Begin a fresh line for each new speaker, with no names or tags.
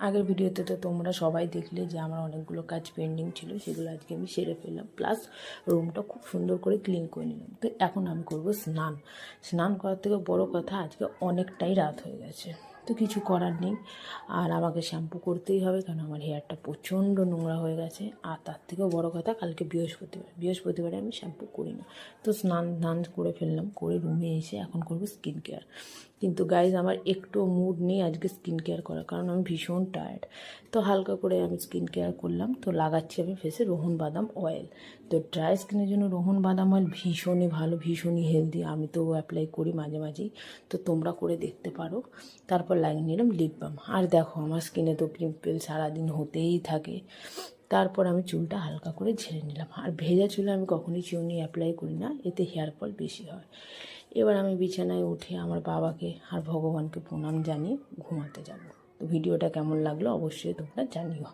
আগের ভিডিওতে তো তোমরা সবাই দেখলে যে আমার অনেকগুলো কাজ পেন্ডিং ছিল, সেগুলো আজকে আমি সেরে ফেললাম। প্লাস রুমটা খুব সুন্দর করে ক্লিন করে নিলাম। তো এখন আমি করব স্নান। স্নান করার থেকে বড় কথা, আজকে অনেকটাই রাত হয়ে গেছে, তো কিছু করার নেই। আর আমাকে শ্যাম্পু করতেই হবে, কারণ আমার হেয়ারটা প্রচণ্ড নোংরা হয়ে গেছে। আর তার থেকেও বড় কথা, কালকে বৃহস্পতিবারে আমি শ্যাম্পু করি না। তো স্নান করে ফেললাম, করে রুমে এসে এখন করব স্কিন কেয়ার। কিন্তু গাইজ, আমার একটু মুড নেই আজকে স্কিন কেয়ার করার, কারণ আমি ভীষণ টায়ার্ড। তো হালকা করে আমি স্কিন কেয়ার করলাম। তো লাগাচ্ছি আমি ফেসে রোহন বাদাম অয়েল। তো ড্রাই স্কিনের জন্য রোহন বাদাম অয়েল ভীষণই ভালো, ভীষণই হেলদি। আমি তো অ্যাপ্লাই করি মাঝে মাঝেই, তো তোমরা করে দেখতে পারো। তারপর লাগিয়ে নিলাম লিপ বাম। আর দেখো, আমার স্কিনে তো পিম্পল সারাদিন হতেই থাকে। তারপর আমি চুলটা হালকা করে ঝেড়ে নিলাম। আর ভেজা চুলে আমি কখনোই চিরুনি অ্যাপ্লাই করি না, এতে হেয়ার ফল বেশি হয়। এবার আমি বিছানায় উঠে আমার বাবাকে আর ভগবানকে প্রণাম জানিয়ে ঘুমাতে যাব। তো ভিডিওটা কেমন লাগলো অবশ্যই তোমরা জানিও।